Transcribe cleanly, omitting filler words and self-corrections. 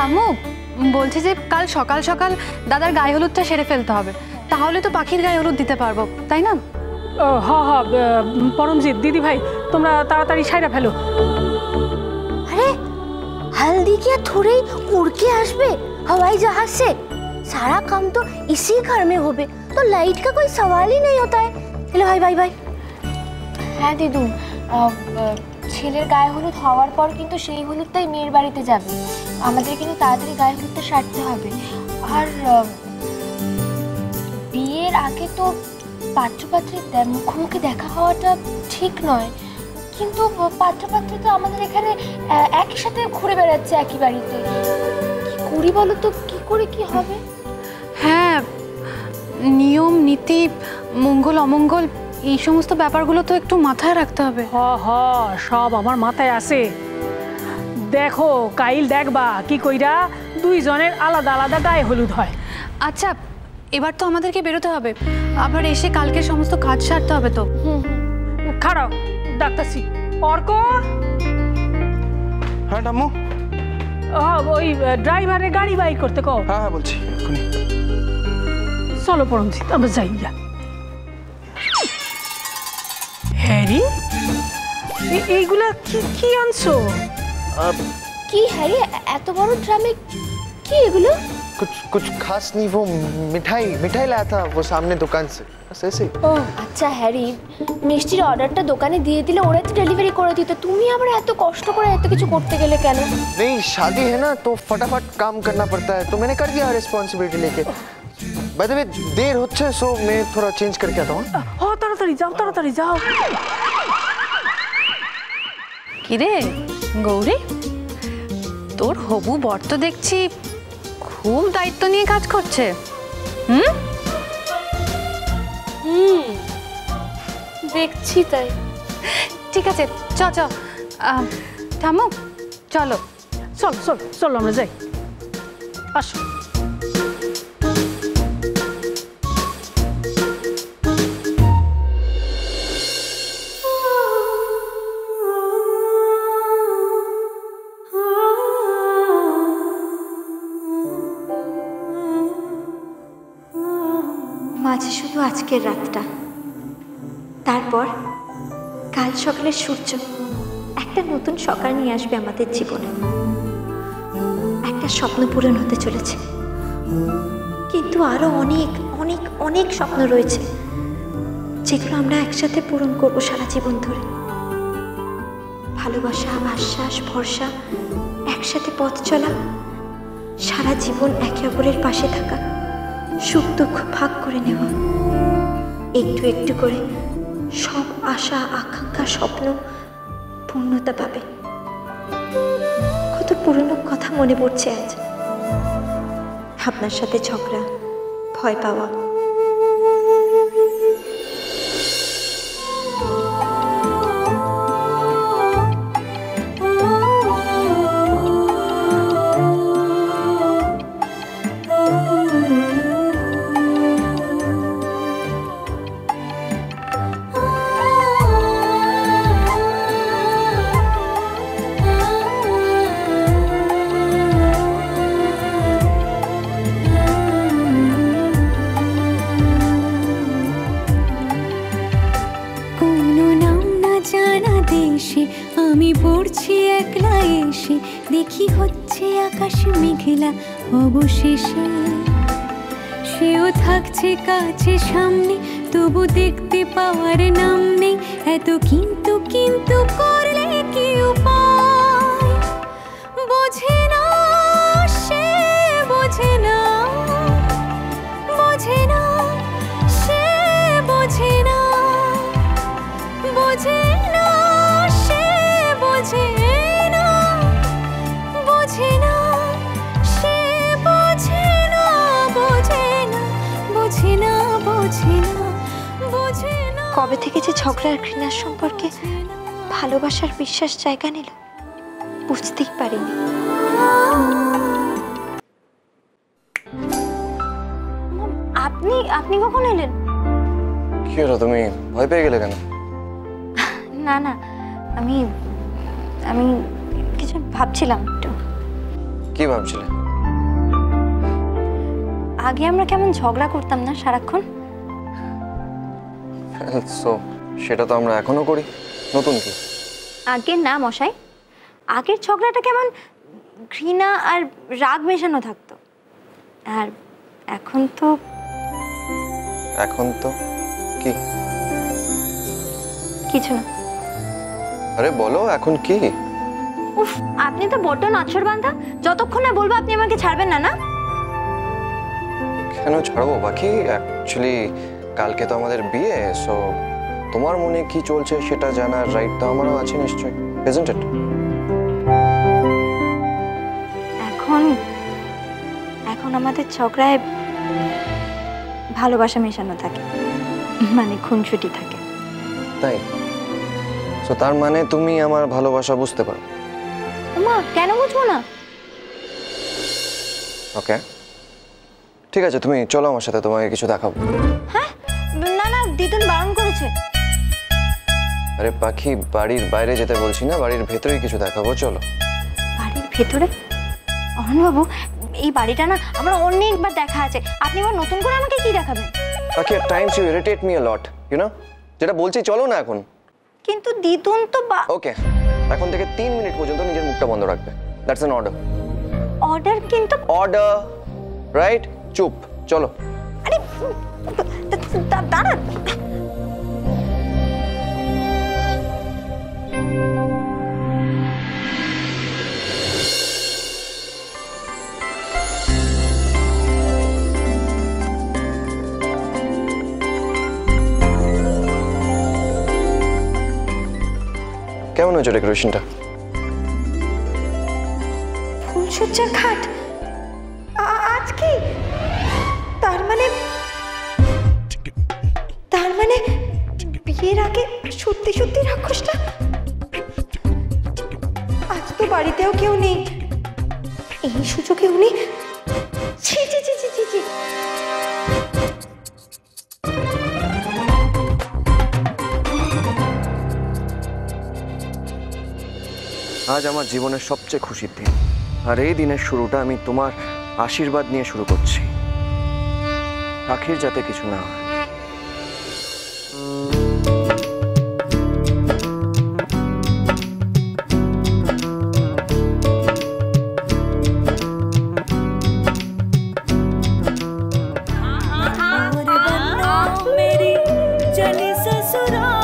ঠাম্মু বলছি যে কাল সকাল সকাল দাদার গায়ে হলুদটা সেরে ফেলতে হবে, তাহলে তো পাখির গায়ে হলুদ দিতে পারবো, তাই না? हाँ हाँ परमजीत दीदी भाई তোমরা তাড়াতাড়ি সাইরা ফেলো। अरे हल्दी क्या थोड़े ही उड़ के आसबे हवाई जहाज से? सारा काम तो इसी घर में होबे, तो लाइट का कोई सवाल ही नहीं होता है। हेलो भाई भाई भाई। হ্যাঁ দিদু, ছেলের গায়ে হলুদ হওয়ার পর কিন্তু সেই হলুদটাই মেয়ের বাড়িতে যাবে। আমাদের কিন্তু তাড়াতাড়ি গায়ে হলুদটা সারতে হবে। আর বিয়ের আগে তো পাত্রপাত্রীর মুখোমুখি দেখা হওয়াটা ঠিক নয়, কিন্তু পাত্রপাত্রী তো আমাদের এখানে একই সাথে ঘুরে বেড়াচ্ছে একই বাড়িতে। কি করি বলো তো, কি করে কি হবে? হ্যাঁ, নিয়ম নীতি মঙ্গল অমঙ্গল এই সমস্ত ব্যাপারগুলো তো একটু মাথায় রাখতে হবে। हाँ हाँ সব আমার মাথায় আছে। দেখো কাইল দেখবা কি কইরা দুইজনের আলাদা আলাদা গায়ে হলুদ হয়। আচ্ছা, এবার তো আমাদেরকে বেরোতে হবে, আবার এসে কালকে সমস্ত কাজ সারতে হবে তো। খাড়াও ডাক্তারছি। অর্ক, হ্যাঁ ঠাম্মু। ওই ড্রাইভারে গাড়ি বাইর করতে কও। হ্যাঁ হ্যাঁ বলছি এক্ষুনি। চলো পরমজিৎ আমরা যাই। হ্যারি এইগুলা কি কি আনছো? কি হ্যারি, এত বড় ড্রামে কি এগুলো? कुछ कुछ खास नहीं, वो मिठाई मिठाई लाया था वो सामने दुकान से, बस ऐसे ही। ও আচ্ছা হ্যারি, মিষ্টির অর্ডারটা দোকানে দিয়ে দিলে ওরা তো ডেলিভারি করে দিত, তুমি আবার এত কষ্ট করে এত কিছু করতে গেলে কেন? नहीं शादी है ना तो फटाफट काम करना पड़ता है, तो मैंने कर दिया रिस्पॉन्सिबिलिटी लेके। बाय द वे देर होच्छे, सो मैं थोड़ा चेंज करके आता हूँ। ও তাড়াতাড়ি যাও তাড়াতাড়ি যাও। কিরে গৌরী, তোর হবু বর তো দেখছি খুব দায়িত্ব নিয়ে কাজ করছে। দেখছি তাই। ঠিক আছে, চ চ ঠাম্মু চলো। চল চল চল আমরা যাই, আসো। মাঝে শুধু আজকের রাতটা, তারপর কাল সকালের সূর্য একটা নতুন সকাল নিয়ে আসবে আমাদের জীবনে। একটা স্বপ্ন পূরণ হতে চলেছে, কিন্তু আরো অনেক অনেক অনেক স্বপ্ন রয়েছে যেগুলো আমরা একসাথে পূরণ করবো সারা জীবন ধরে। ভালোবাসা, আশ্বাস, ভরসা, একসাথে পথ চলা, সারা জীবন একে অপরের পাশে থাকা, সুখ দুঃখ ভাগ করে নেওয়া, একটু একটু করে সব আশা আকাঙ্ক্ষা স্বপ্ন পূর্ণতা পাবে। কত পুরনো কথা মনে পড়ছে আজ, আপনার সাথে ঝগড়া, ভয় পাওয়া, আমি পড়ছি একলা এসে, দেখি হচ্ছে আকাশ মেঘলা, অবশেষে সেও থাকছে কাছে সামনে, তবু দেখতে পাওয়ার নাম নেই। এত কিন্তু কিন্তু করলে কি উপায়, বোঝে না সে, বোঝে না, বোঝে না সে, বোঝে না, বোঝে না সে, বোঝে না, বোঝে না সে, বোঝে না, বোঝে না, বোঝে না, বোঝে না, বোঝে না। কবে থেকে যে ঝগড়া আর ঘৃণার সম্পর্কে ভালোবাসার বিশ্বাস জায়গা নিল বুঝতেই পারিনি। আপনি আপনি কখন এলেন? কি হলো, তুমি ভয় পেয়ে গেলে কেন? না না, আমি আমি কিছু ভাবছিলাম একটু। কি ভাবছিলে? আগে আমরা কেমন ঝগড়া করতাম না সারাক্ষণ? সো সেটা তো আমরা এখনো করি, নতুন কি? আগের না মশাই, আগের ঝগড়াটা কেমন ঘৃণা আর রাগ মেশানো থাকতো, আর এখন তো কি? কিছু না। আরে বলো এখন কি? উফ, আপনি তো বড্ড নাছর বান্ধা, যতক্ষণ না বলবো আপনি আমাকে ছাড়বেন না। না কেন ছাড়বো বাকি? অ্যাকচুয়ালি কালকে তো আমাদের বিয়ে, সো তোমার মনে কি চলছে সেটা জানার রাইট তো আমারও আছে নিশ্চয়ই, isn't it? এখন আমাদের ঝগড়ায় ভালোবাসা মেশানো থাকে, মানে খুনসুটি থাকে। তাই? সো তার মানে তুমি আমার ভালোবাসা বুঝতে পারো? ওমা, কেন বুঝবো না? ওকে ঠিক আছে, তুমি চলো আমার সাথে, তোমাকে কিছু দেখাবো। হ্যাঁ, না দিদুন বারণ করেছে। আরে পাখি, বাড়ির বাইরে যেতে বলছি না, বাড়ির ভেতরেই কিছু দেখাবো, চলো। বাড়ির ভেতরে? অরুণবাবু, এই বাড়িটা না আমার অনেকবার দেখা আছে, আপনি আবার নতুন করে আমাকে কি দেখাবেন? পাখি, at times you irritate me a lot, you know? যেটা বলছি চলো না এখন। কিন্তু দিদুন তো ওকে, এখন থেকে 3 মিনিট পর্যন্ত নিজের মুখটা বন্ধ রাখবে, দ্যাটস অ্যান অর্ডার। অর্ডার? কিন্তু অর্ডার, রাইট? চুপ, চলো। আরে দাঁড়ান। কেমন হয়েছে ডেকোরেশনটা? ফুলসজ্জার খাট আজ কি? তার মানে বিয়ের আগে সত্যি সত্যি রাক্ষসটা? আজ তো বাড়িতেও কেউ নেই, এই সুযোগে উনি ছি ছি ছি ছি ছি ছি। আজ আমার জীবনের সবচেয়ে খুশির দিন, আর এই দিনের শুরুটা আমি তোমার আশীর্বাদ নিয়ে শুরু করছি। পাখির যাতে কিছু না হয়। मेरी चली ससुराल